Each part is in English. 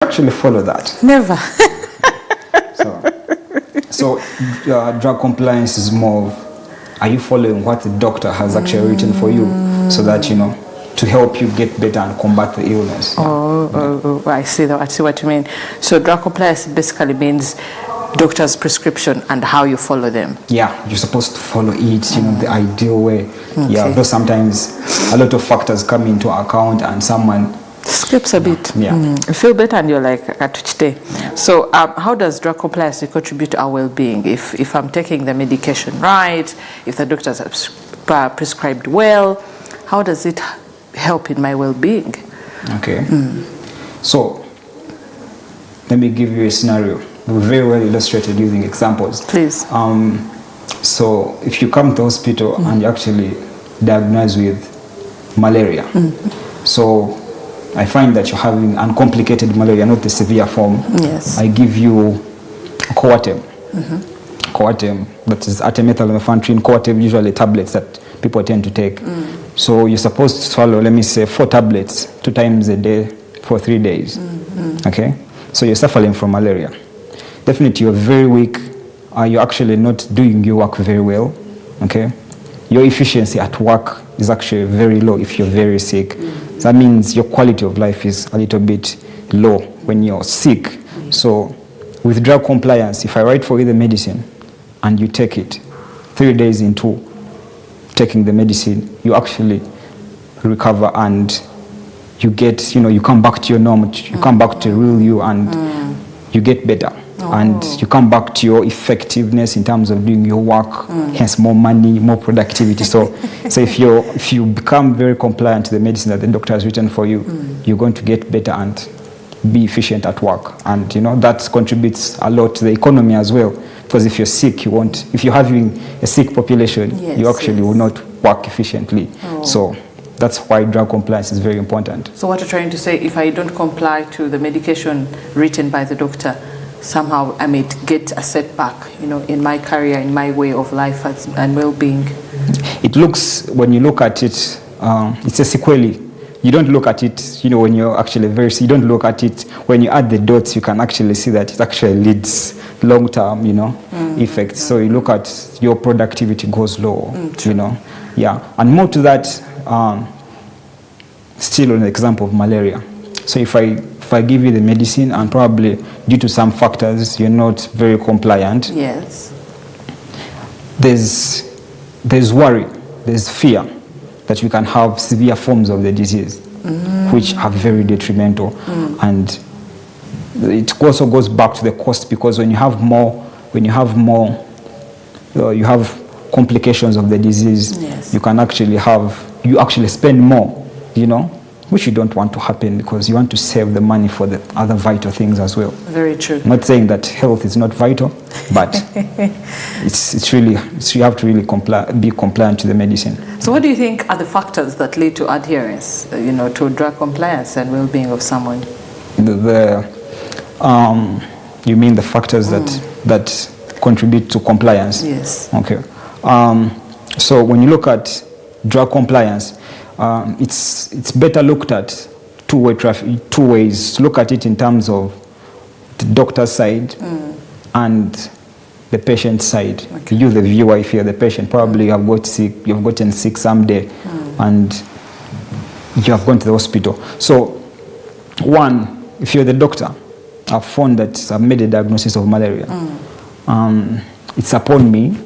actually follow that? Never. So drug compliance is more of, are you following what the doctor has actually written for you, so that, you know, to help you get better and combat the illness. Oh, I see that. I see what you mean. So drug compliance basically means doctor's prescription and how you follow them. Yeah, you're supposed to follow it, you know, the ideal way. Okay. Yeah, though sometimes a lot of factors come into account and someone skips a bit. Yeah. You feel better and you're like, yeah. So how does drug compliance contribute to our well-being? If I'm taking the medication right, if the doctors have prescribed well, how does it help in my well-being? Okay. So let me give you a scenario, very well illustrated using examples. Please. So if you come to the hospital and you're actually diagnosed with malaria, so I find that you're having uncomplicated malaria, not the severe form. Yes. I give you Coartem. Coartem, that is artemethyl-lumefantrine. Coartem, usually tablets that people tend to take. So you're supposed to swallow, let me say, 4 tablets 2 times a day for 3 days. Okay? So you're suffering from malaria. Definitely you're very weak. You're actually not doing your work very well. Okay? Your efficiency at work is actually very low if you're very sick. That means your quality of life is a little bit low when you're sick. So with drug compliance, if I write for you the medicine and you take it 3 days into taking the medicine, you actually recover and you get, you know, you come back to your normal, you come back to real you, and you get better. And you come back to your effectiveness in terms of doing your work, hence more money, more productivity. So if you become very compliant to the medicine that the doctor has written for you, you're going to get better and be efficient at work. And you know, that contributes a lot to the economy as well. Because if you're sick, if you're having a sick population, you actually will not work efficiently. So that's why drug compliance is very important. So what you're trying to say, if I don't comply to the medication written by the doctor, somehow I may get a setback, you know, in my career, in my way of life and well-being. It looks, when you look at it, it's a sequelae. You don't look at it, you know, when you're actually you don't look at it, when you add the dots, you can actually see that it actually leads long-term, you know, effects. So you look at your productivity goes low, you know. Yeah, and more to that, still on the example of malaria. So if I give you the medicine and probably due to some factors you're not very compliant, yes, there's worry, there's fear that you can have severe forms of the disease, which are very detrimental. And it also goes back to the cost, because when you have complications of the disease, you actually spend more, you know, which you don't want to happen, because you want to save the money for the other vital things as well. Very true. I'm not saying that health is not vital, but you have to really be compliant to the medicine. So what do you think are the factors that lead to adherence, you know, to drug compliance and well-being of someone? You mean the factors that contribute to compliance? Yes. Okay. So when you look at drug compliance, it's better looked at two ways. Look at it in terms of the doctor's side and the patient side. Okay. You, the viewer, if you're the patient, probably you have gotten sick someday, and you have gone to the hospital. So, one, if you're the doctor, I've found that I've made a diagnosis of malaria. It's upon me.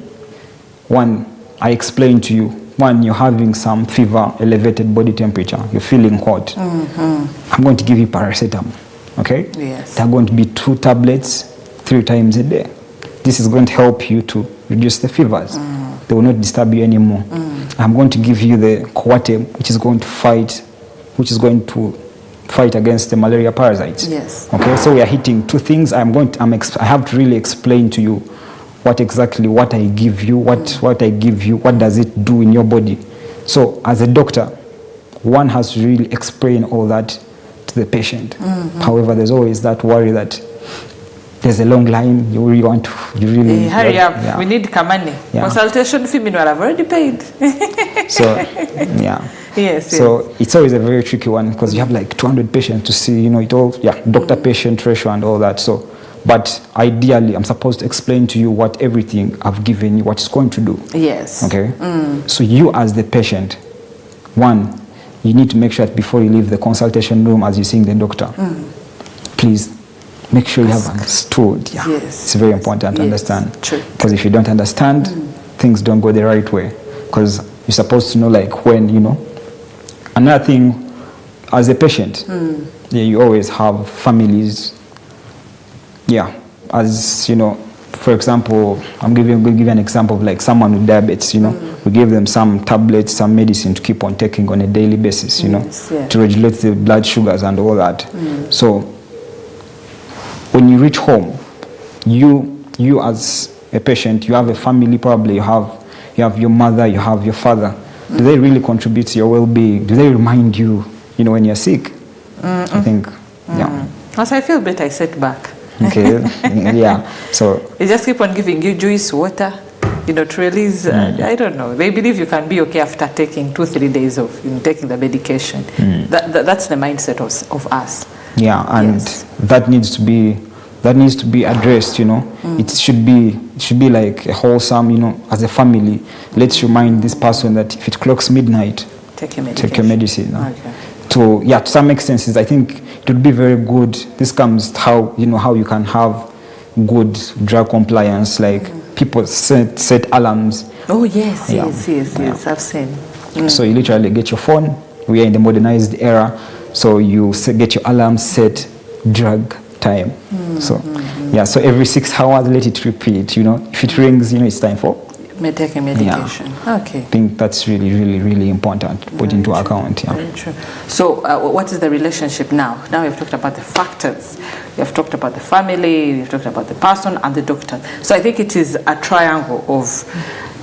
One, I explain to you. One, you're having some fever, elevated body temperature, you're feeling hot. I'm going to give you paracetamol, okay? Yes. There are going to be 2 tablets 3 times a day. This is going to help you to reduce the fevers. They will not disturb you anymore. I'm going to give you the Coartem, which is going to fight against the malaria parasites. Yes. Okay, so we are hitting 2 things. I have to really explain to you what I give you, what does it do in your body. So as a doctor, one has to really explain all that to the patient. However, there's always that worry that there's a long line, you really hurry up, we need money. Yeah. Consultation fee, meanwhile, I've already paid. So, yeah. Yes. So it's always a very tricky one because you have like 200 patients to see, it all, doctor-patient ratio and all that. So, but ideally, I'm supposed to explain to you what everything I've given you, what it's going to do. Yes. Okay? So you as the patient, one, you need to make sure that before you leave the consultation room as you're seeing the doctor, please make sure you have understood. Yeah. Yes. It's very important to understand. True. Because if you don't understand, things don't go the right way. Because you're supposed to know like when, Another thing, as a patient, you always have families. Yeah. As, for example, I'm going to give you an example of like someone with diabetes, we give them some tablets, some medicine to keep on taking on a daily basis, Yes, yeah. to regulate the blood sugars and all that. So when you reach home, you as a patient, you have a family, probably you have your mother, you have your father. Do they really contribute to your well-being? Do they remind you, when you're sick? I think, yeah. As I feel better, I sit back. Okay, yeah. So They just keep on giving you juice, water, to release. I don't know. They believe you can be okay after taking 2-3 days of taking the medication. That's the mindset of us. yeah, and Yes. that needs to be addressed. It should be like a wholesome. As a family, let's remind this person that if it clocks midnight, Take your medication. take your medicine. Okay. To some extent, I think it would be very good. This comes to how you can have good drug compliance. Like people set alarms. Oh yes, Yeah. yes. I've seen. So you literally get your phone. We are in the modernized era, so you get your alarm set, drug time. So so every 6 hours, let it repeat. If it rings, it's time for. Take a medication. Okay. I think that's really, really, really important to put into account. Yeah. Very true. So, what is the relationship now? Now we've talked about the factors. We've talked about the family. We've talked about the person and the doctor. So, I think it is a triangle of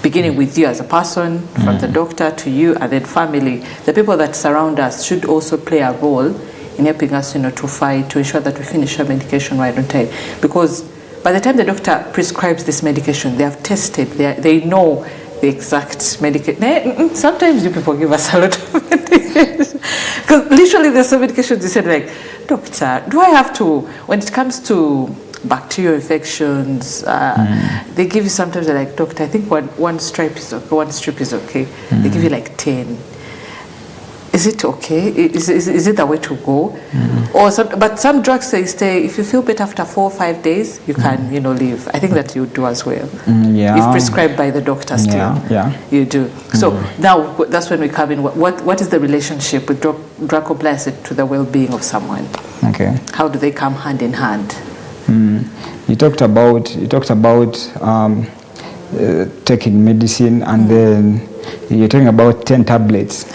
beginning with you as a person, from the doctor to you, and then family. The people that surround us should also play a role in helping us, to fight, to ensure that we finish our medication right on time. Because by the time the doctor prescribes this medication, they have tested, they know the exact medication. Sometimes you people give us a lot of medication. Because literally there's some medications you said like, doctor, do I have to, when it comes to bacterial infections, they give you sometimes they're like, doctor, I think one strip is okay. They give you like 10. Is it okay? Is it the way to go? Or but some drugs say if you feel better after 4 or 5 days, you can leave. I think that you do as well. Yeah. If prescribed by the doctor still. Yeah. You do. So now that's when we come in. What is the relationship with drug compliance to the well-being of someone? Okay. How do they come hand in hand? You talked about taking medicine, and then you're talking about 10 tablets.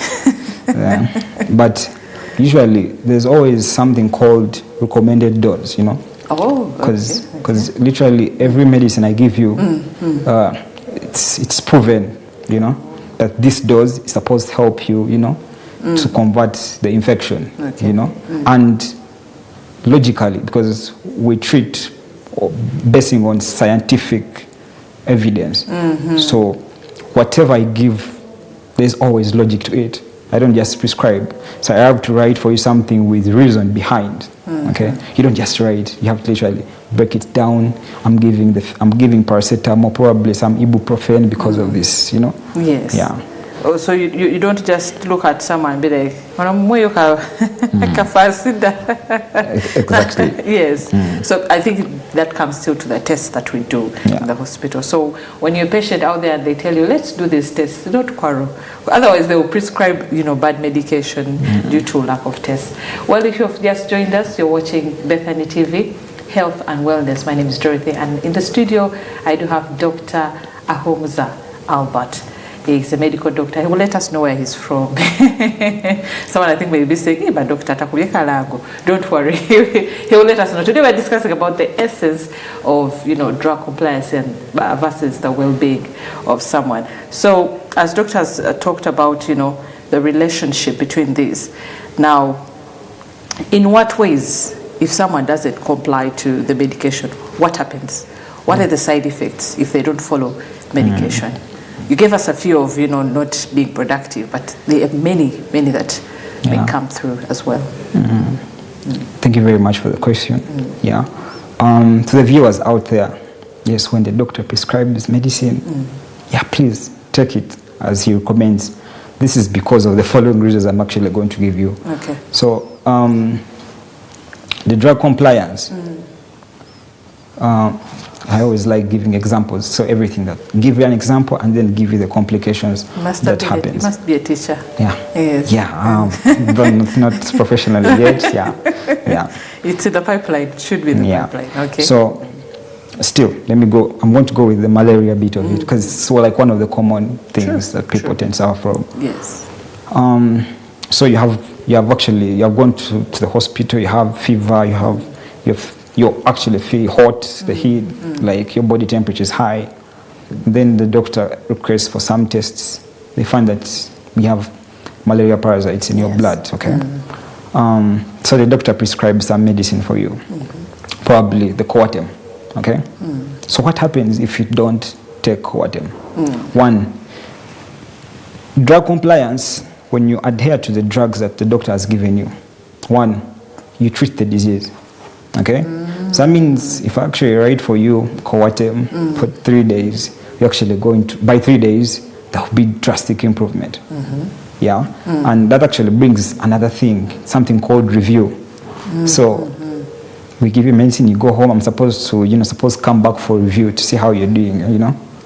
But usually there's always something called recommended dose, Oh, because literally every medicine I give you, it's proven, that this dose is supposed to help you, to combat the infection, and logically, because we treat basing on scientific evidence. So whatever I give, there's always logic to it. I don't just prescribe. So I have to write for you something with reason behind. Okay? You don't just write. You have to literally break it down. I'm giving paracetamol, probably some ibuprofen because of this, Yes. Yeah. Oh, so you don't just look at someone and be like, Exactly. Yes. So I think that comes still to the tests that we do in the hospital. So when you're a patient out there and they tell you, let's do this test, don't quarrel. Otherwise they will prescribe, bad medication due to lack of tests. Well, if you've just joined us, you're watching Bethany TV, Health and Wellness. My name is Dorothy, and in the studio I do have Dr. Ahumuza Albert. He's a medical doctor. He will let us know where he's from. Someone I think may be saying, but Dr. Takubye Lango. Don't worry. He will let us know. Today we're discussing about the essence of, drug compliance and versus the well-being of someone. So as doctors talked about, the relationship between these. Now, in what ways, if someone doesn't comply to the medication, what happens? What are the side effects if they don't follow medication? You gave us a few of, not being productive, but there are many that may come through as well. Thank you very much for the question. Yeah. To the viewers out there, yes, when the doctor prescribes this medicine, please take it as he recommends. This is because of the following reasons I'm actually going to give you. Okay. So, the drug compliance. I always like giving examples. So everything that give you an example and then give you the complications that happens. You must be a teacher. Yeah. Yes. Yeah. But not professionally yet. Yeah. It's in the pipeline. It should be in the pipeline. Okay. So still, let me go. I'm going to go with the malaria bit of it because it's like one of the common things that people tend to suffer from. Yes. So you have gone to the hospital. You have fever. You actually feel hot, the heat, like your body temperature is high. Then the doctor requests for some tests. They find that you have malaria parasites in your blood, okay? So the doctor prescribes some medicine for you, probably the Coartem, okay? So what happens if you don't take Coartem? One, drug compliance, when you adhere to the drugs that the doctor has given you, one, you treat the disease, okay? So that means if I actually write for you Coartem for 3 days, you're actually going to, by 3 days, that will be drastic improvement. Yeah? And that actually brings another thing, something called review. So we give you medicine, you go home, I'm supposed to, come back for review to see how you're doing,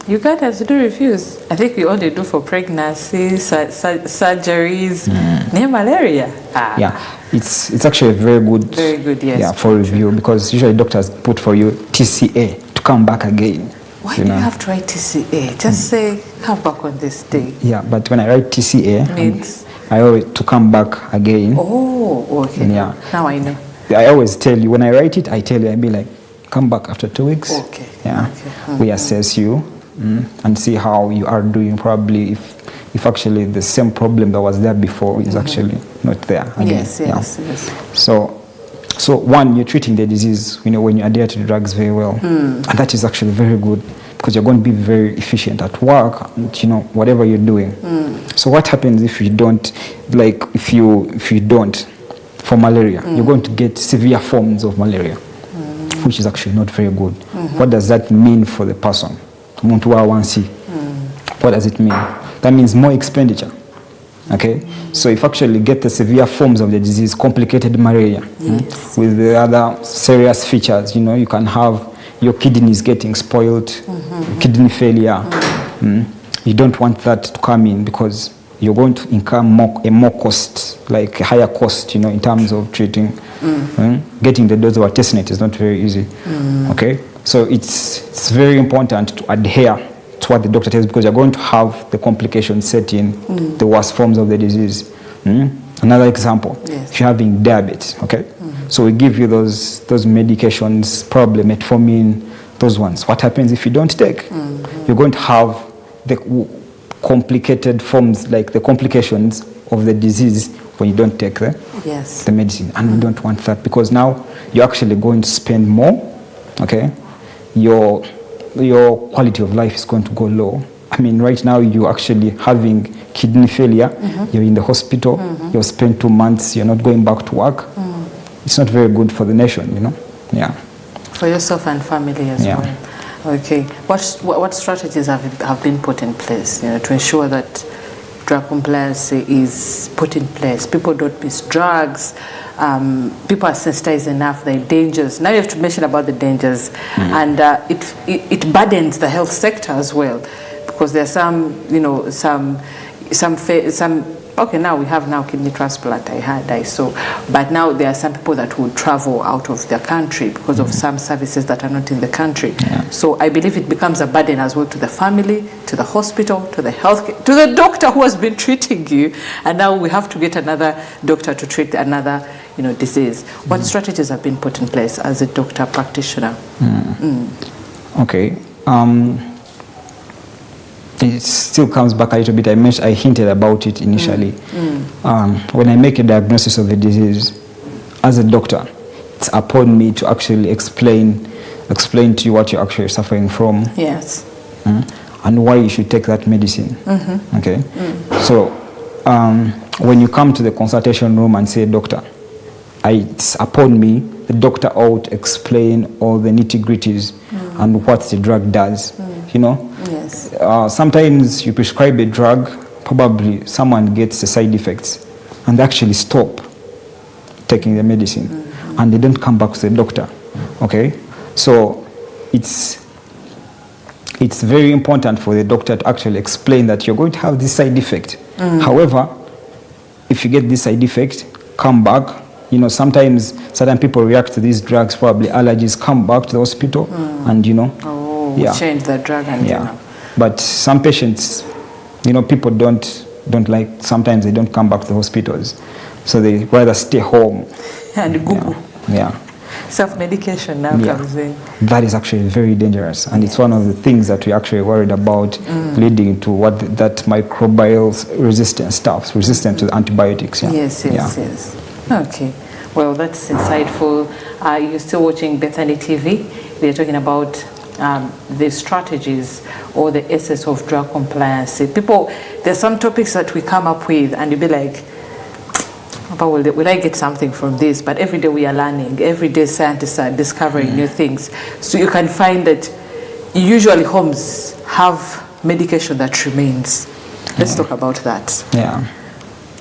You guys do reviews. I think we only do for pregnancy, surgeries, near malaria. Yeah, it's actually very good. Very good, yes. Yeah, for review because usually doctors put for you TCA to come back again. Why do you have to write TCA? Just say come back on this day. Yeah, but when I write TCA, means I always to come back again. Oh, okay. Yeah. Now I know. I always tell you when I write it, I tell you, I be like, come back after 2 weeks. Okay. Yeah. Okay. We assess you. And see how you are doing, probably if actually the same problem that was there before is actually not there again. Yes. So one, you're treating the disease, when you adhere to the drugs very well. And that is actually very good because you're going to be very efficient at work, and, whatever you're doing. So what happens if you don't, if you don't, for malaria, you're going to get severe forms of malaria, which is actually not very good. What does that mean for the person? What does it mean? That means more expenditure. Okay, so if actually get the severe forms of the disease, complicated malaria, with the other serious features, you can have your kidneys getting spoiled, kidney failure. You don't want that to come in because you're going to incur more cost, like a higher cost, in terms of treating. Getting the dose of artesunate is not very easy. Okay. So it's very important to adhere to what the doctor tells because you're going to have the complications set in, the worst forms of the disease. Another example, if you're having diabetes, okay? So we give you those medications, probably metformin, those ones. What happens if you don't take? You're going to have the complicated forms, like the complications of the disease when you don't take the medicine. And we don't want that because now you're actually going to spend more, okay? Your quality of life is going to go low. I mean, right now you're actually having kidney failure. You're in the hospital. You've spent 2 months. You're not going back to work. It's not very good for the nation, Yeah. For yourself and family as well. Okay. What strategies have been put in place, to ensure that drug compliance is put in place? People don't miss drugs. People are sensitized enough, the dangers. Now you have to mention about the dangers, and it burdens the health sector as well, because there are some. Okay, now we have kidney transplant. I saw, but now there are some people that would travel out of their country because of some services that are not in the country. So I believe it becomes a burden as well to the family, to the hospital, to the healthcare, to the doctor who has been treating you, and now we have to get another doctor to treat another disease. What strategies have been put in place as a doctor practitioner? Okay. It still comes back a little bit. I hinted about it initially. When I make a diagnosis of a disease, as a doctor, it's upon me to actually explain to you what you're actually suffering from. Yes. and why you should take that medicine. Okay, so when you come to the consultation room and say, doctor, it's upon me, the doctor ought to explain all the nitty-gritties and what the drug does. You know, Yes. Sometimes you prescribe a drug, probably someone gets the side effects and they actually stop taking the medicine and they don't come back to the doctor. Okay, so it's very important for the doctor to actually explain that you're going to have this side effect. However, if you get this side effect, come back. You know, sometimes certain people react to these drugs, probably allergies, come back to the hospital and, you know. Oh, we change the drug and you know. But some patients, you know, people don't like, sometimes they don't come back to the hospitals. So they rather stay home. And Google. Yeah. Self-medication now comes in. That is actually very dangerous, and it's one of the things that we're actually worried about, leading to what that microbial resistant stuff, resistant to antibiotics. Yeah. Yes. Okay. Well, that's insightful. You're still watching Bethany TV. We're talking about the strategies or the essence of drug compliance. People, there's some topics that we come up with, and you'll be like, but will I get something from this? But every day we are learning. Every day scientists are discovering new things. So you can find that usually homes have medication that remains. Let's talk about that. Yeah.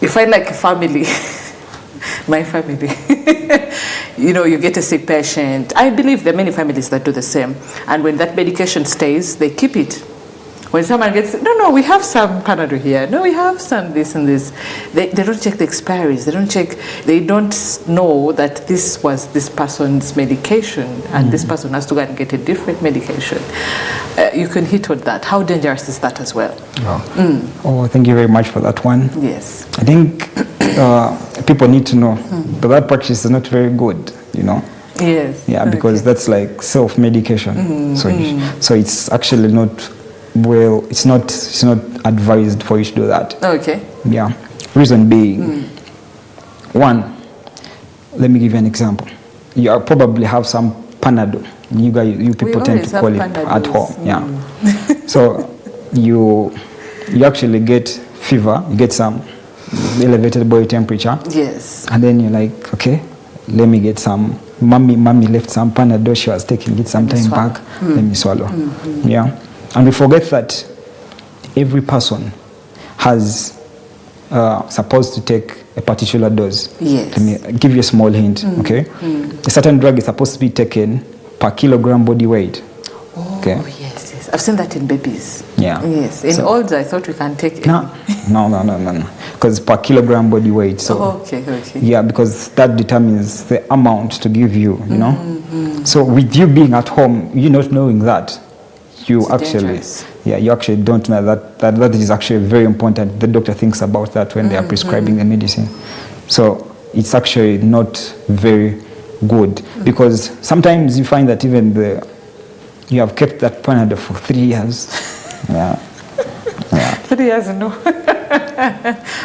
You find like a family, my family, you know, you get a sick patient. I believe there are many families that do the same. And when that medication stays, they keep it. When someone gets, no, we have some Panadol here. No, we have some this and this. They don't check the expiries. They don't know that this was this person's medication and this person has to go and get a different medication. You can hit on that. How dangerous is that as well? Oh, thank you very much for that one. Yes. I think people need to know that practice is not very good, you know. Yes. Yeah, because that's like self-medication. So it's actually not. Well, it's not advised for you to do that. Okay. Yeah. Reason being, one, let me give you an example. You probably have some Panadol. You people tend to call it at home. Yeah. So you actually get fever. You get some elevated body temperature. Yes. And then you're like, okay, let me get some. Mommy left some Panadol. She was taking it some time back. Let me swallow. Yeah. And we forget that every person has supposed to take a particular dose. Yes. Let me give you a small hint, okay? A certain drug is supposed to be taken per kilogram body weight. Oh, okay? yes. I've seen that in babies. Yeah. Yes. In olds, I thought we can take it. No. Because per kilogram body weight. So, okay. Yeah, because that determines the amount to give you, you know? So with you being at home, you not knowing that, you actually don't know that is actually very important. The doctor thinks about that when they are prescribing the medicine. So it's actually not very good because sometimes you find that even you have kept that Panadol for 3 years. Yeah. 3 years, no.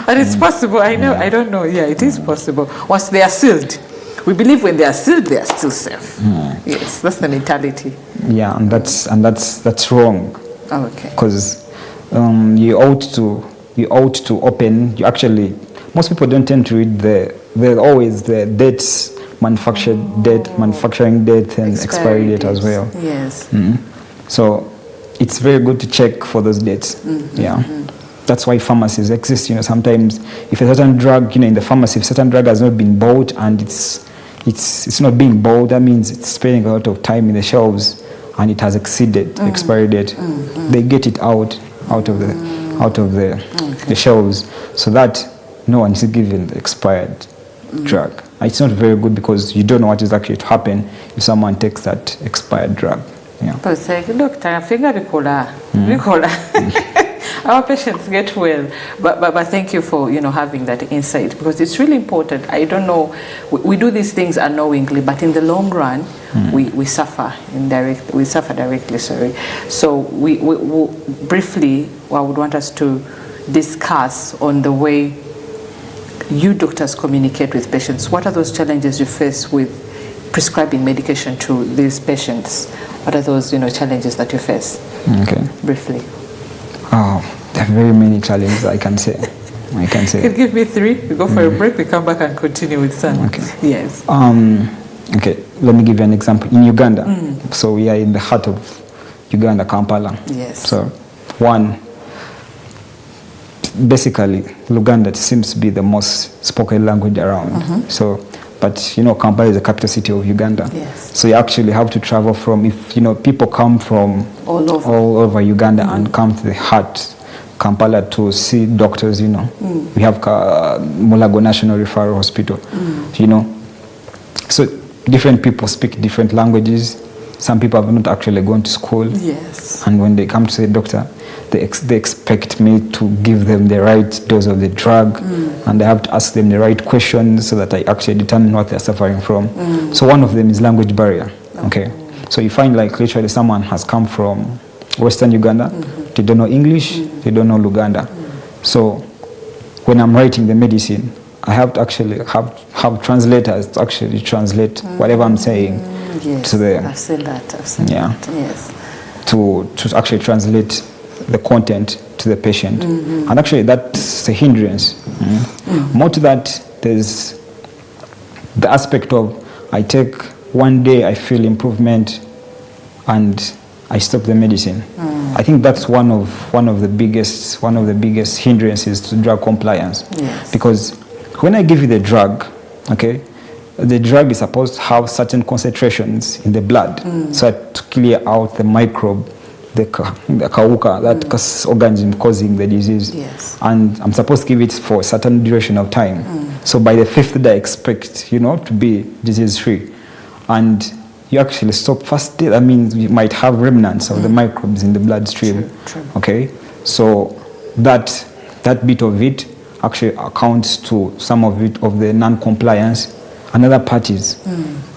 But it's possible. I know. I don't know. Yeah, it is possible. Once they are sealed. We believe when they are sealed, they are still safe. Yes, that's the mentality. Yeah, and that's wrong. Oh, okay. Because you ought to open. You actually, most people don't tend to read there's always the dates, manufacturing date, and expiry date as well. Yes. So it's very good to check for those dates. Yeah. That's why pharmacies exist. You know, sometimes if a certain drug, you know, in the pharmacy, if a certain drug has not been bought and it's not being bought, that means it's spending a lot of time in the shelves and it has exceeded the expiry date. They get it out of the shelves so that no one is given the expired drug. It's not very good because you don't know what is actually to happen if someone takes that expired drug. Yeah. But it's like, look, I think our patients get well, but thank you for having that insight because it's really important. I don't know, we do these things unknowingly, but in the long run, we suffer directly. Sorry. So we briefly, I would want us to discuss on the way you doctors communicate with patients. What are those challenges you face with prescribing medication to these patients? What are those challenges that you face? Okay. Briefly. There are very many challenges I can say. You can give me 3. We go for a break. We come back and continue with some. Okay. Yes. Okay, let me give you an example. In Uganda, so we are in the heart of Uganda, Kampala. Yes. So, basically, Luganda seems to be the most spoken language around. So, but you know, Kampala is the capital city of Uganda. Yes. So you actually have to travel from, if you know, people come from all over Uganda and come to the heart, Kampala, to see doctors. You know, we have Mulago National Referral Hospital. You know, so different people speak different languages. Some people have not actually gone to school. Yes. And when they come to the doctor, they expect me to give them the right dose of the drug, and I have to ask them the right questions so that I actually determine what they're suffering from. So one of them is language barrier. Okay. So you find like literally someone has come from Western Uganda, they don't know English, they don't know Luganda. So when I'm writing the medicine, I have to actually have translators to actually translate whatever I'm saying to the. I've seen that. That. Yes. To actually translate the content to the patient, and actually that's a hindrance. More to that, there's the aspect of I take one day, I feel improvement, and I stop the medicine. I think that's one of the biggest hindrances to drug compliance. Yes. Because when I give you the drug, okay, the drug is supposed to have certain concentrations in the blood so to clear out the microbe, the kauka, that organism causing the disease. Yes. And I'm supposed to give it for a certain duration of time. So by the 5th day, I expect, you know, to be disease-free. And you actually stop first day, that means you might have remnants of the microbes in the bloodstream. True. Okay? So that bit of it actually accounts to some of it, of the non-compliance. Another part is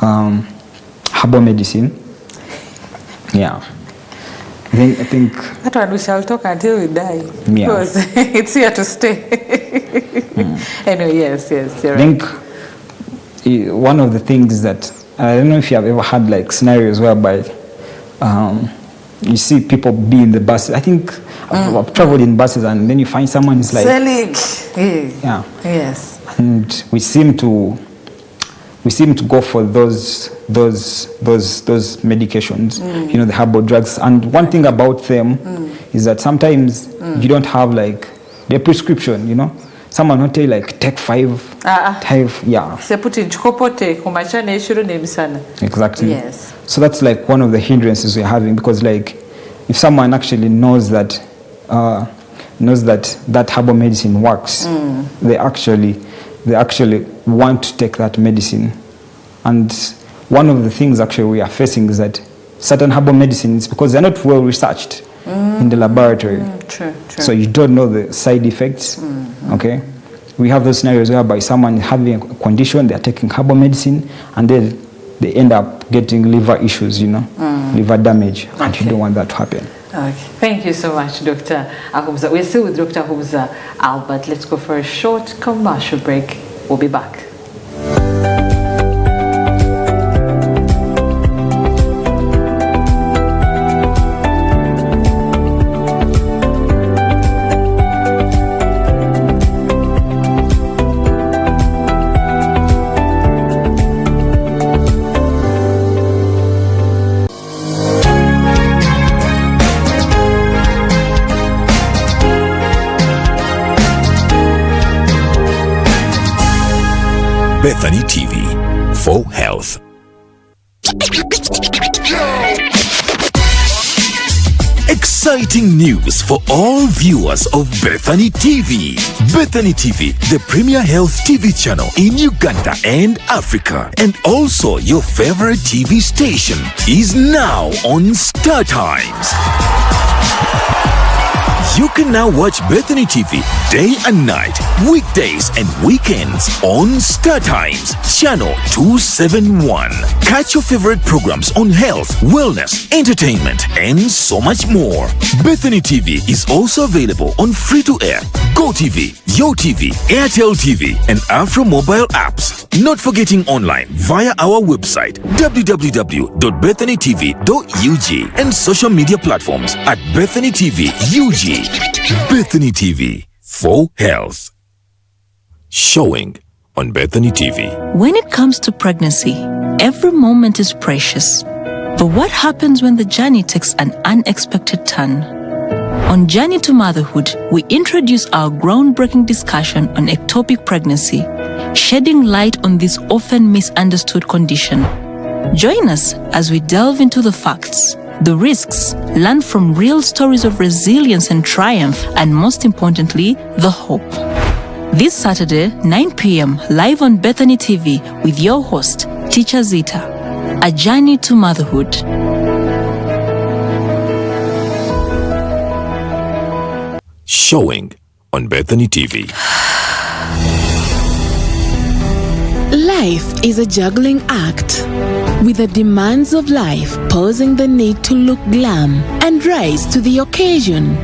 herbal medicine. Yeah. I think that one we shall talk until we die. Yeah. Because it's here to stay. Anyway, yes, you're right. I think one of the things that, I don't know if you have ever had like scenarios whereby you see people be in the buses. I think I've traveled in buses, and then you find someone is like selling. Yeah. Yes. And we seem to go for those medications, you know, the herbal drugs. And one thing about them is that sometimes you don't have like their prescription, you know. Someone will tell you like take 5 type, yeah. Exactly. Yes. So that's like one of the hindrances we're having, because like if someone actually knows that that herbal medicine works, they actually want to take that medicine. And one of the things actually we are facing is that certain herbal medicines, because they're not well researched in the laboratory, True. so you don't know the side effects. Okay, we have those scenarios whereby someone having a condition, they're taking herbal medicine, and then they end up getting liver issues, you know, liver damage, and you don't want that to happen. Okay. Thank you so much, Dr. Ahumza. We're still with Dr. Ahumza Albert. Let's go for a short commercial break. We'll be back. Bethany TV for health. Exciting news for all viewers of Bethany TV. Bethany TV, the premier health TV channel in Uganda and Africa, and also your favorite TV station, is now on Star Times. You can now watch Bethany TV day and night, weekdays and weekends on Star Times, channel 271. Catch your favorite programs on health, wellness, entertainment, and so much more. Bethany TV is also available on free-to-air, GoTV, YoTV, Airtel TV, and Afro mobile apps. Not forgetting online via our website www.bethanytv.ug and social media platforms at Bethany TV UG. Bethany TV for health. Showing on Bethany TV. When it comes to pregnancy, every moment is precious. But what happens when the journey takes an unexpected turn? On Journey to Motherhood, we introduce our groundbreaking discussion on ectopic pregnancy, shedding light on this often misunderstood condition. Join us as we delve into the facts, the risks, learn from real stories of resilience and triumph, and most importantly, the hope. This Saturday, 9 p.m., live on Bethany TV with your host, Teacher Zita. A Journey to Motherhood. Showing on Bethany TV. Life is a juggling act, with the demands of life posing the need to look glam and rise to the occasion.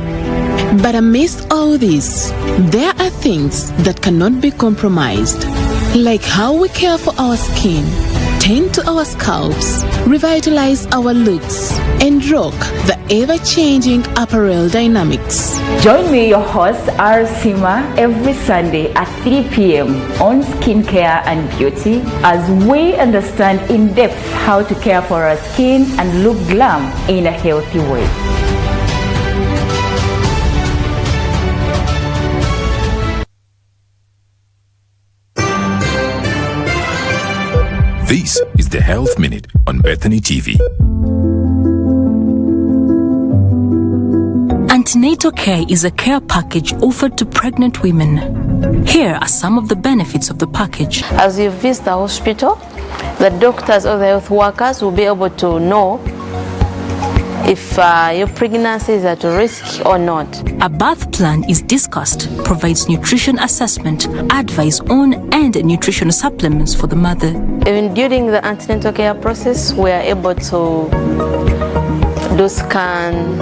But amidst all this, there are things that cannot be compromised, like how we care for our skin, tend to our scalps, revitalize our looks, and rock the ever-changing apparel dynamics. Join me, your host, Arasima, every Sunday at 3 p.m. on Skincare and Beauty as we understand in depth how to care for our skin and look glam in a healthy way. This is the Health Minute on Bethany TV. Antenatal care is a care package offered to pregnant women. Here are some of the benefits of the package. As you visit the hospital, the doctors or the health workers will be able to know if your pregnancy is at risk or not. A birth plan is discussed, provides nutrition assessment, advice on and nutritional supplements for the mother. Even during the antenatal care process, we are able to do scan.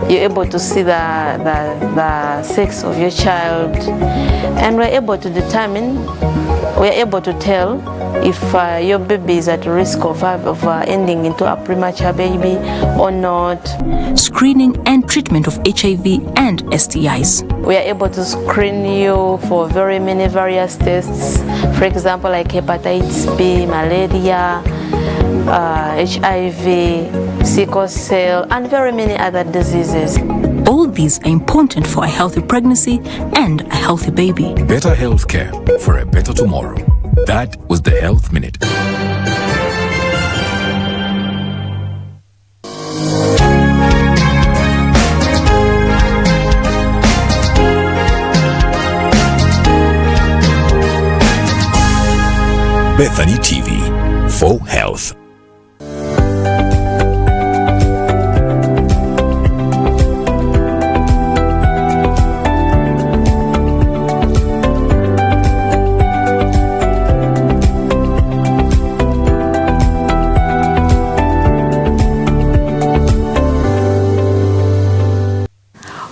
You're able to see the sex of your child, and we're able to determine, we're able to tell if your baby is at risk of ending into a premature baby or not. Screening and treatment of HIV and STIs. We are able to screen you for very many various tests, for example, like hepatitis B, malaria, HIV, sickle cell, and very many other diseases. All these are important for a healthy pregnancy and a healthy baby. Better health care for a better tomorrow. That was the Health Minute. Bethany TV for health.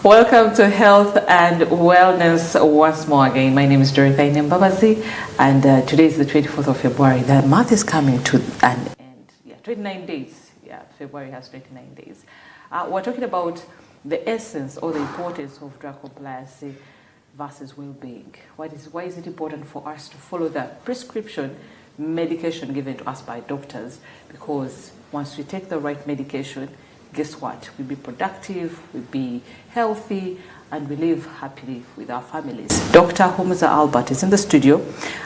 Welcome to Health and Wellness once more again. My name is Dorothy Nembabazi, and today is the 24th of February. The month is coming to an end. 29 days. February has 29 days. We're talking about the essence or the importance of drug compliance versus well-being. Why is it important for us to follow the prescription medication given to us by doctors? Because once we take the right medication, guess what? We'll be productive, we'll be healthy, and we live happily with our families. Dr. Humza Albert is in the studio,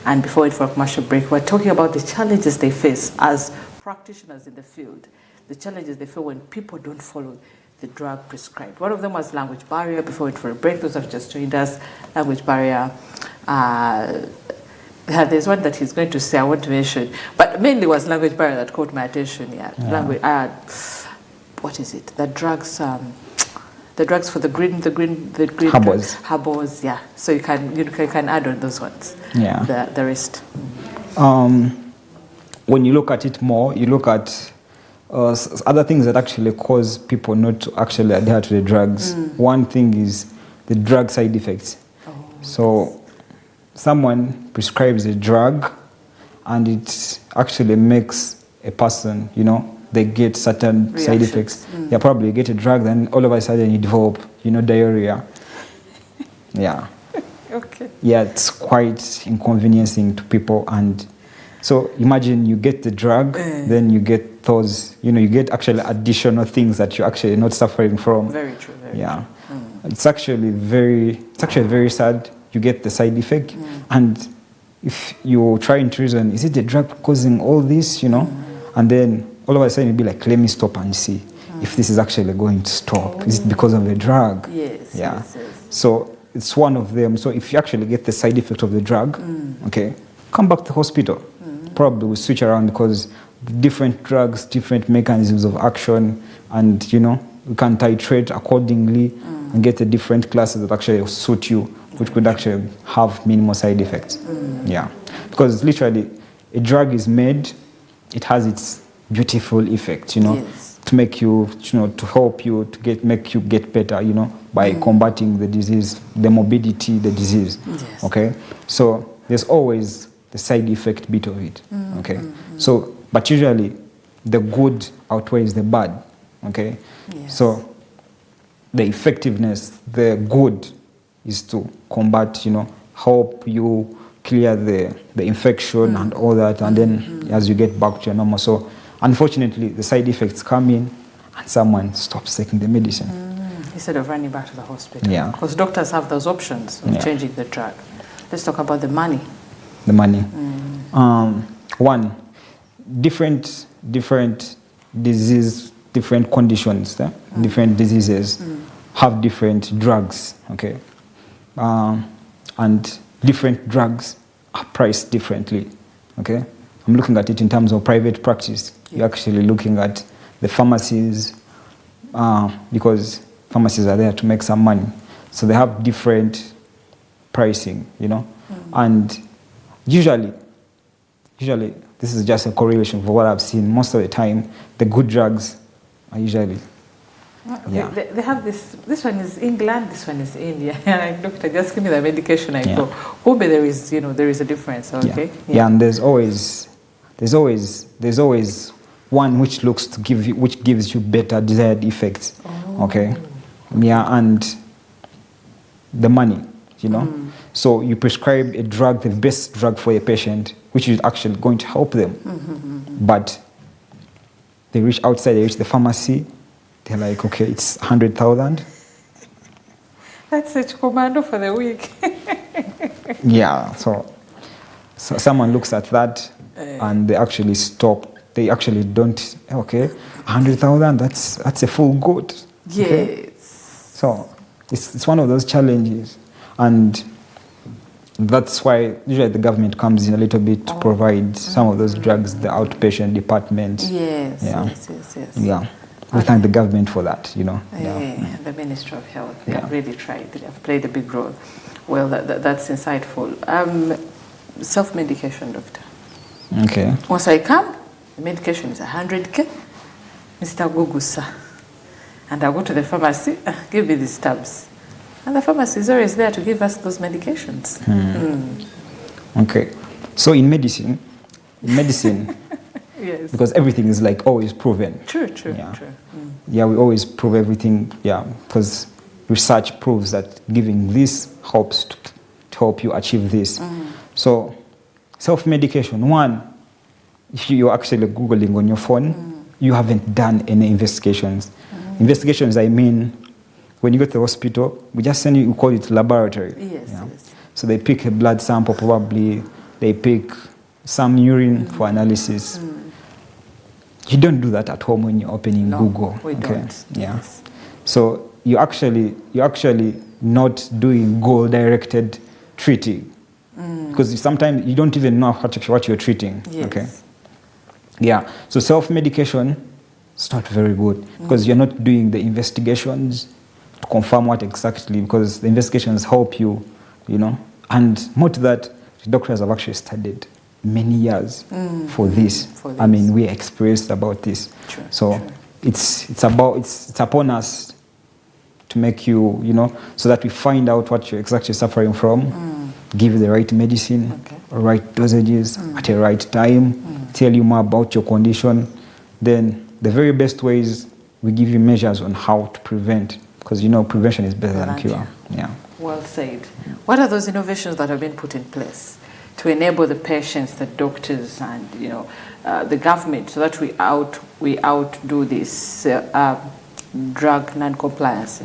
and before it for a commercial break, we're talking about the challenges they face as practitioners in the field, the challenges they feel when people don't follow the drug prescribed. One of them was language barrier. Before it for a break, those have just joined us, language barrier. There's one that he's going to say I want to mention, but mainly was language barrier that caught my attention. Language. What is it? The drugs for the green herbals. Yeah. So you can add on those ones. Yeah. The rest. When you look at it more, you look at other things that actually cause people not to actually adhere to the drugs. One thing is the drug side effects. So someone prescribes a drug and it actually makes a person, they get certain side effects. Yeah, probably you get a drug, then all of a sudden you develop, diarrhea. Yeah. Okay. Yeah, it's quite inconveniencing to people. And so imagine you get the drug, then you get those, you get actually additional things that you're actually not suffering from. Very true. Yeah. It's actually very sad. You get the side effect. And if you're trying to reason, is it the drug causing all this, And then all of a sudden you'll be like, let me stop and see if this is actually going to stop. Is it because of the drug? Yes. Yeah. Yes. So it's one of them. So if you actually get the side effect of the drug, okay, come back to hospital. Probably we'll switch around because different drugs, different mechanisms of action, and we can titrate accordingly and get the different classes that actually suit you, which could actually have minimal side effects. Yeah, because literally a drug is made, it has its beautiful effects, Yes. to make you, to help you to make you get better, by combating the disease, the morbidity, the disease. Yes. Okay, so there's always the side effect bit of it. Okay, so but usually the good outweighs the bad. Okay, Yes. so the effectiveness, the good is to combat, help you clear the infection and all that, and then as you get back to your normal. So unfortunately, the side effects come in and someone stops taking the medicine. Instead of running back to the hospital. Yeah. Because doctors have those options of changing the drug. Let's talk about the money. The money. One, different disease, different conditions, different diseases have different drugs, okay? And different drugs are priced differently, okay? I'm looking at it in terms of private practice. You're actually looking at the pharmacies because pharmacies are there to make some money. So they have different pricing, and usually this is just a correlation for what I've seen. Most of the time, the good drugs are usually, They have this one is England, this one is India. Like, doctor, just give me the medication, I go. Maybe there is a difference, okay? Yeah, and there's always one which gives you better desired effects, okay? Yeah, and the money, So you prescribe a drug, the best drug for a patient, which is actually going to help them. But they reach the pharmacy, they're like, okay, it's 100,000. That's such commando for the week. Yeah, so someone looks at that and they actually stop. They actually don't, 100,000, that's a full good. Yes. Okay? So it's one of those challenges. And that's why usually the government comes in a little bit to provide some of those drugs, the outpatient department. Yes, yeah. yes. Yeah. We thank the government for that, Yeah. The Ministry of Health, they have really tried. They have played a big role. Well, that's insightful. Self-medication, doctor. Okay. Once I come, the medication is 100K. Mr. Gugusa. And I go to the pharmacy, give me these tabs. And the pharmacy is always there to give us those medications. Okay. So in medicine, yes. because everything is like always proven. True. Yeah. Yeah, we always prove everything, because research proves that giving this helps to help you achieve this. So self-medication, one, if you're actually Googling on your phone, you haven't done any investigations. Investigations, I mean, when you go to the hospital, we just send you, we call it laboratory. Yes. So they pick a blood sample, probably they pick some urine for analysis. You don't do that at home when you're opening Google. We don't. Yeah. Yes. So you're actually not doing goal-directed treating, because sometimes you don't even know what you're treating. Yes. Okay. Yeah. So self-medication is not very good because you're not doing the investigations to confirm what exactly, because the investigations help you, and more to that, the doctors have actually studied many years for this. I mean, we're experienced about this. True, so true. it's upon us to make you, so that we find out what you're exactly suffering from, give you the right medicine, right dosages at the right time, tell you more about your condition. Then the very best way is we give you measures on how to prevent, because prevention is better than cure. Yeah. Well said. What are those innovations that have been put in place to enable the patients, the doctors, and the government, so that we outdo this drug non-compliance?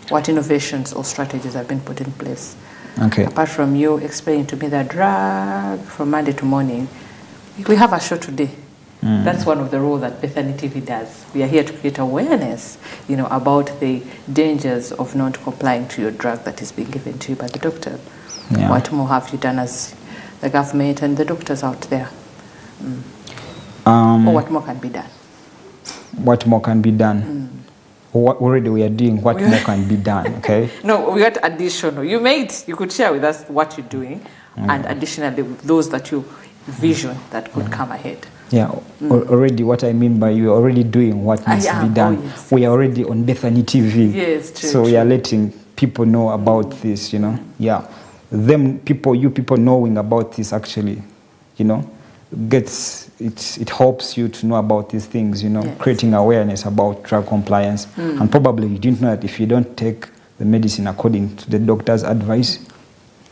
What innovations or strategies have been put in place? Okay. Apart from you explaining to me the drug from Monday to morning, we have a show today. That's one of the roles that Bethany TV does. We are here to create awareness, about the dangers of not complying to your drug that is being given to you by the doctor. Yeah. What more have you done as the government and the doctors out there? Or what more can be done? What more can be done? What already we are doing, what more can be done, okay? No, we got additional. You could share with us what you're doing, and additionally those that you vision that could come ahead. Yeah, already what I mean by you're already doing what needs to be done. Yes. We are already on Bethany TV. Yes, true. So we are letting people know about this, Yeah. You people knowing about this actually, it helps you to know about these things, Yes. creating awareness about drug compliance. And probably you didn't know that if you don't take the medicine according to the doctor's advice,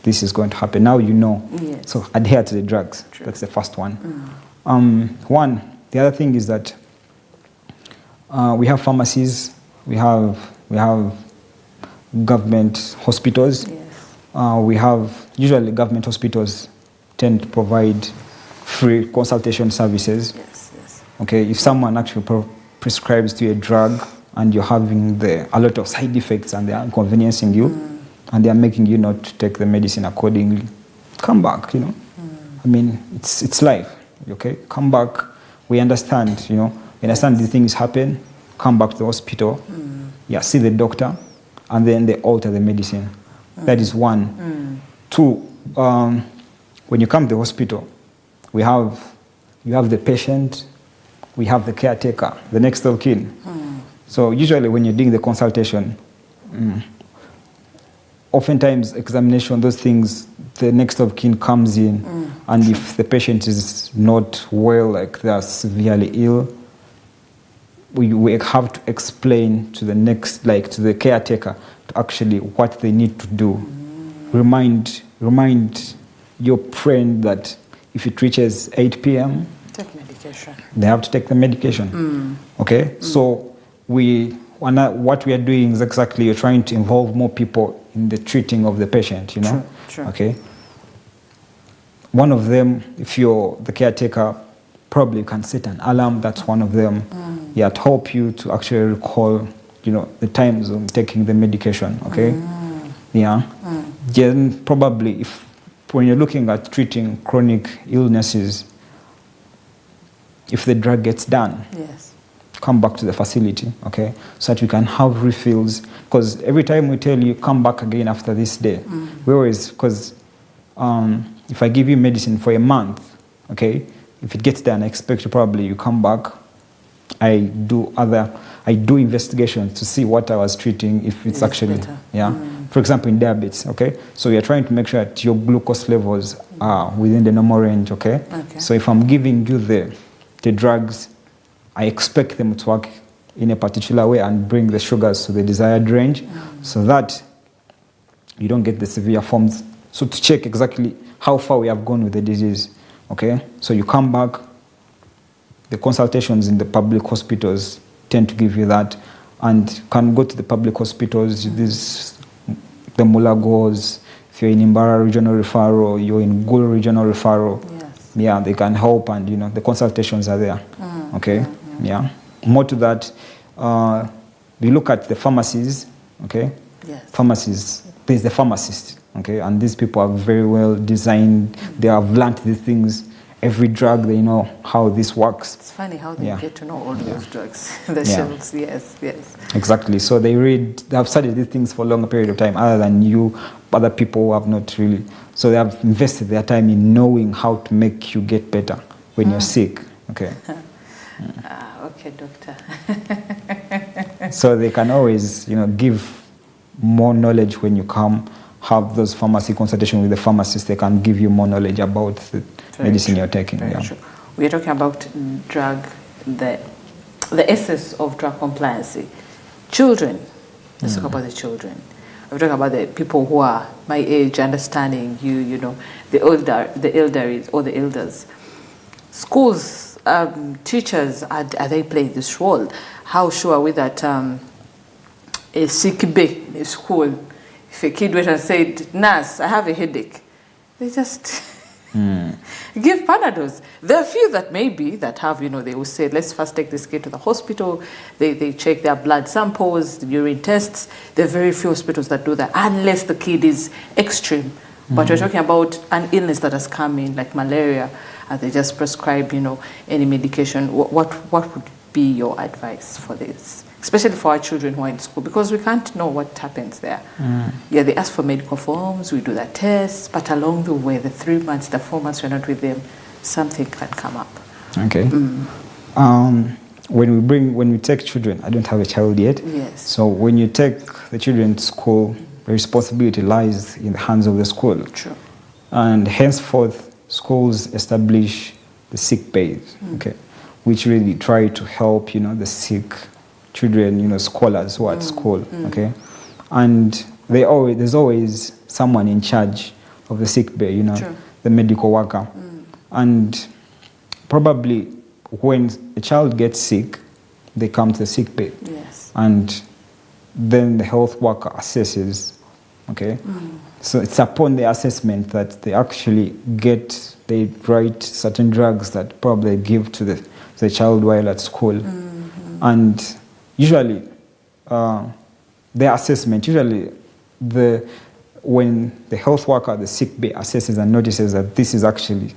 this is going to happen. Now you know. Yes. So adhere to the drugs. True. That's the first one. The other thing is that we have pharmacies, we have government hospitals. Yes. Usually government hospitals tend to provide free consultation services. Yes. Okay, if someone actually prescribes to you a drug and you're having a lot of side effects and they're inconveniencing you and they're making you not to take the medicine accordingly, come back, I mean, it's life, okay? Come back. We understand, we understand these things happen. Come back to the hospital. Yeah, see the doctor, and then they alter the medicine. That is one. Two, when you come to the hospital, you have the patient, we have the caretaker, the next of kin. So usually when you're doing the consultation, oftentimes examination, those things, the next of kin comes in, and if the patient is not well, like they are severely ill, we have to explain to the next, like to the caretaker, to actually what they need to do. Remind your friend that if it reaches 8 p.m., Take medication. they have to take the medication. Okay? So what we are doing is exactly you're trying to involve more people in the treating of the patient, True. Okay? One of them, if you're the caretaker, probably you can set an alarm. That's one of them. Yeah, to help you to actually recall, the times of taking the medication, okay? Yeah. Then probably when you're looking at treating chronic illnesses, if the drug gets done, Yes. come back to the facility, okay? So that you can have refills. Because every time we tell you, come back again after this day, we always, because if I give you medicine for a month, okay, if it gets done, I expect probably you come back. I do investigations to see what I was treating, if it's actually better. For example, in diabetes, okay? So you're trying to make sure that your glucose levels are within the normal range, okay? So if I'm giving you the drugs, I expect them to work in a particular way and bring the sugars to the desired range so that you don't get the severe forms. So to check exactly how far we have gone with the disease, okay? So you come back, the consultations in the public hospitals tend to give you that, and you can go to the public hospitals, the Mulagos, if you're in Imbara Regional Referral, you're in Gulu Regional Referral, yeah, they can help, and the consultations are there, okay? Yeah. More to that, we look at the pharmacies, okay? Yes. Pharmacies, there's the pharmacist, okay? And these people are very well designed. They have learned these things. Every drug, they know how this works. It's funny how they get to know all those drugs. The Yeah. shelves, yes. Exactly. So they have studied these things for a longer period of time, other than other people who have not really. So they have invested their time in knowing how to make you get better when you're sick. Okay. Okay, doctor. So they can always, give more knowledge when you come, have those pharmacy consultation with the pharmacist. They can give you more knowledge about the medicine you're taking. Very true. We're talking about the essence of drug compliance. Children, let's talk about the children. We're talking about the people who are my age, understanding the elders. Schools, teachers, are they playing this role? How sure are we that a sick bay in school, if a kid went and said, "Nurse, I have a headache," they just give Panadols. There are a few that maybe that have, they will say, let's first take this kid to the hospital. They check their blood samples, the urine tests. There are very few hospitals that do that, unless the kid is extreme. But we're talking about an illness that has come in, like malaria, and they just prescribe, any medication. What would be your advice for this? Especially for our children who are in school, because we can't know what happens there. Yeah, they ask for medical forms, we do that test, but along the way, the 3 months, the 4 months we're not with them, something can come up. Okay. When we take children, I don't have a child yet. Yes. So when you take the children to school, the responsibility lies in the hands of the school. True. And henceforth, schools establish the sick bays, okay, which really try to help, the sick children, scholars who are at school, okay? And there's always someone in charge of the sick bay, True. the medical worker. And probably when a child gets sick, they come to the sick bay. Yes. And then the health worker assesses, okay? So it's upon the assessment that they actually they write certain drugs that probably give to the child while at school. And usually, their assessment, when the health worker, the sick bay, assesses and notices that this is actually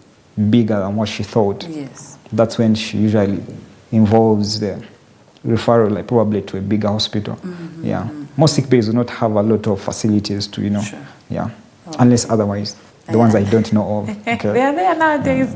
bigger than what she thought, Yes. that's when she usually involves the referral, like probably to a bigger hospital. Yeah. Most sick bays do not have a lot of facilities to, Sure. yeah, unless otherwise. The ones I don't know of. Okay. They are there nowadays.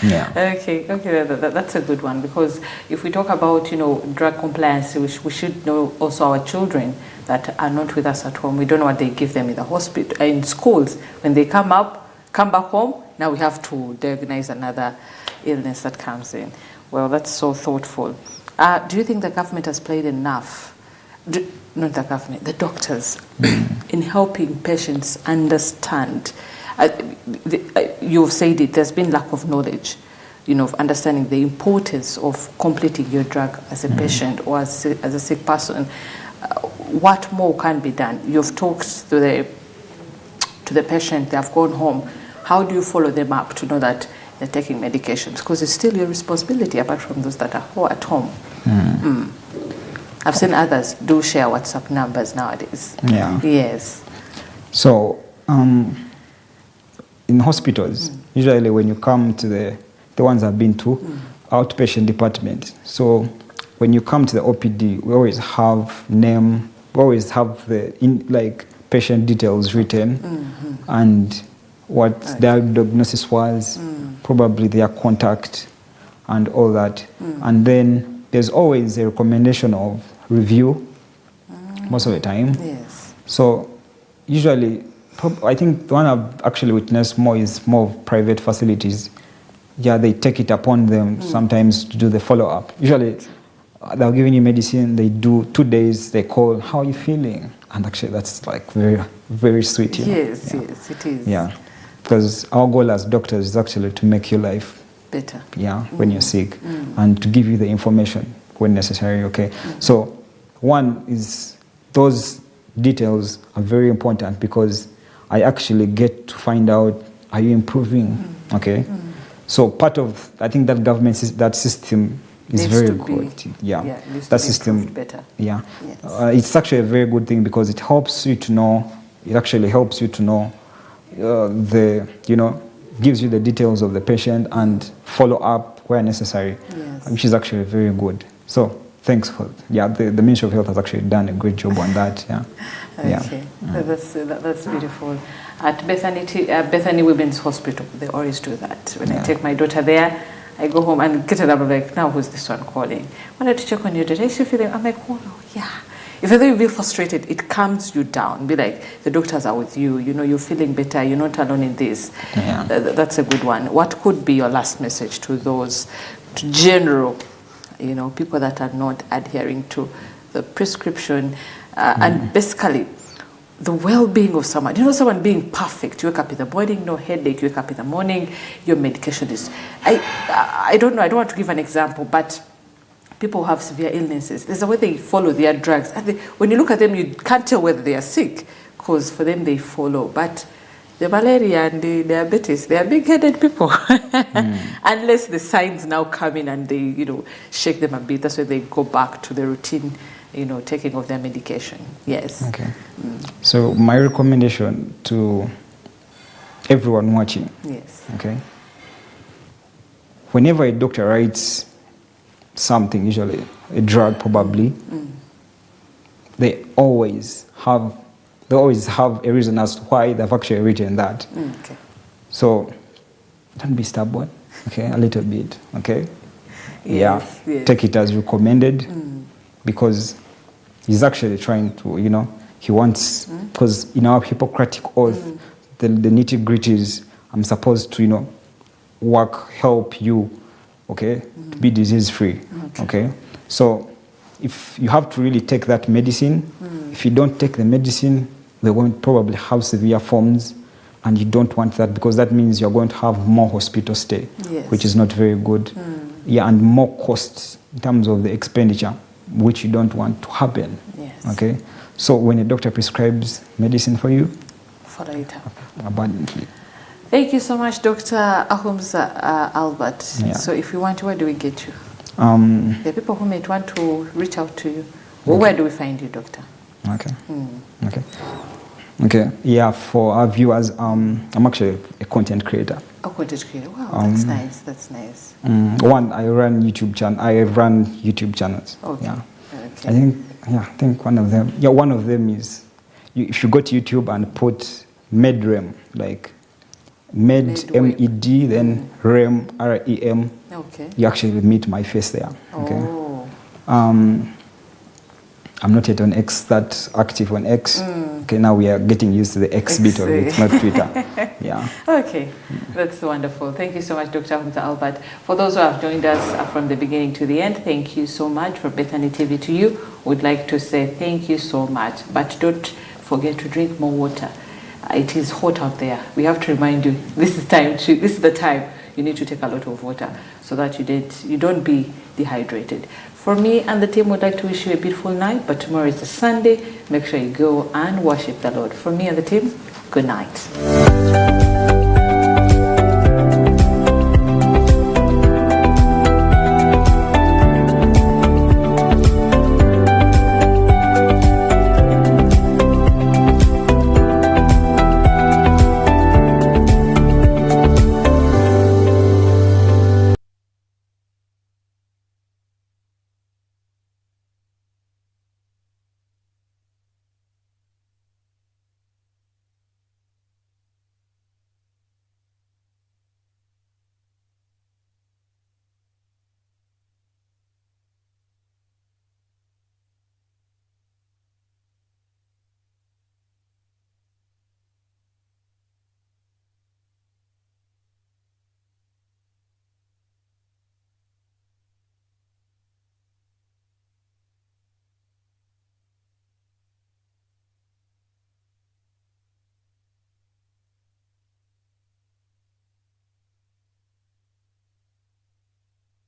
Yeah. Okay, that's a good one, because if we talk about, drug compliance, we should know also our children that are not with us at home. We don't know what they give them in the hospital, in schools. When they come back home, now we have to diagnose another illness that comes in. Well, that's so thoughtful. Do you think the government has played enough? Not the government, the doctors, in helping patients understand? You've said it, there's been lack of knowledge, of understanding the importance of completing your drug as a patient or as a sick person. What more can be done? You've talked to the patient, they have gone home. How do you follow them up to know that they're taking medications? Because it's still your responsibility, apart from those that are at home. I've seen others do share WhatsApp numbers nowadays. Yeah. Yes. So, in hospitals, usually when you come to the ones I've been to, outpatient department. So when you come to the OPD, we always have name, we always have patient details written, and what their diagnosis was, probably their contact, and all that. And then there's always a recommendation of review most of the time. Yes. So usually, I think the one I've actually witnessed more is more of private facilities. Yeah, they take it upon them sometimes to do the follow-up. Usually, they're giving you medicine, they do 2 days, they call, how are you feeling? And actually, that's like very, very sweet. Yes, yes, it is. Yeah, because our goal as doctors is actually to make your life better. Yeah, when you're sick, and to give you the information when necessary, okay? So, one is those details are very important, because I actually get to find out, are you improving, okay? So part of, I think that government, that system is Needs very to good. be- Yeah, it needs to that be system, improved better. yeah. Yes. It's actually a very good thing, because it helps you to know, it actually helps you to know gives you the details of the patient and follow up where necessary, Yes. which is actually very good. So thanks for, the Ministry of Health has actually done a great job on that, yeah. Okay, that's beautiful. At Bethany Women's Hospital, they always do that. When I take my daughter there, I go home and get it up. I'm like, now who's this one calling? Wanted to check on your data. Is she feeling? I'm like, oh no, yeah. If ever you feel frustrated, it calms you down. Be like, the doctors are with you. You know, you're feeling better. You're not alone in this. Yeah. That's a good one. What could be your last message to those, to general, you know, people that are not adhering to the prescription and basically the well-being of someone? You know, someone being perfect. You wake up in the morning, no headache. You wake up in the morning, your medication is. I don't know. I don't want to give an example, but people who have severe illnesses, there's a way they follow their drugs. And when you look at them, you can't tell whether they are sick, because for them they follow. But the malaria and the diabetes, they are big-headed people. Unless the signs now come in and they, you know, shake them a bit, that's when they go back to the routine, you know, taking of their medication. Yes. Okay. So my recommendation to everyone watching. Yes. Okay. Whenever a doctor writes something, usually a drug probably, they always have a reason as to why they've actually written that. Okay. So don't be stubborn, okay, a little bit, okay? Yes, yeah, yes. Take it as recommended because he's actually trying to, you know, he wants, because in our Hippocratic oath, the nitty-gritties, I'm supposed to, you know, help you, okay, to be disease-free, okay? So if you have to really take that medicine, if you don't take the medicine, we're going to probably have severe forms, and you don't want that because that means you're going to have more hospital stay, Yes. which is not very good. Yeah, and more costs in terms of the expenditure, which you don't want to happen. Yes. Okay? So when a doctor prescribes medicine for you, Follow it up. abundantly. Thank you so much, Dr. Ahumza Albert. Yeah. So if you want, where do we get you? There are people who might want to reach out to you. Well, where do we find you, doctor? Okay. Okay. Yeah, for our viewers, I'm actually a content creator. A content creator. Wow, that's nice. That's nice. One, I run YouTube channels. Okay. Yeah. Okay. I think one of them. Yeah, one of them is if you go to YouTube and put MedRem, like Med M-E-D, then REM R-E-M. Okay. You actually meet my face there. Okay. Oh. I'm not yet on X, that active on X. Okay, now we are getting used to the X bit of it, not Twitter. Yeah. Okay, that's wonderful. Thank you so much, Dr. Ahumza Albert. For those who have joined us from the beginning to the end, thank you so much. For Bethany TV to you, we'd like to say thank you so much. But don't forget to drink more water. It is hot out there. We have to remind you, this is the time you need to take a lot of water so that you don't be dehydrated. For me and the team, would like to wish you a beautiful night, but tomorrow is a Sunday. Make sure you go and worship the Lord. For me and the team, good night.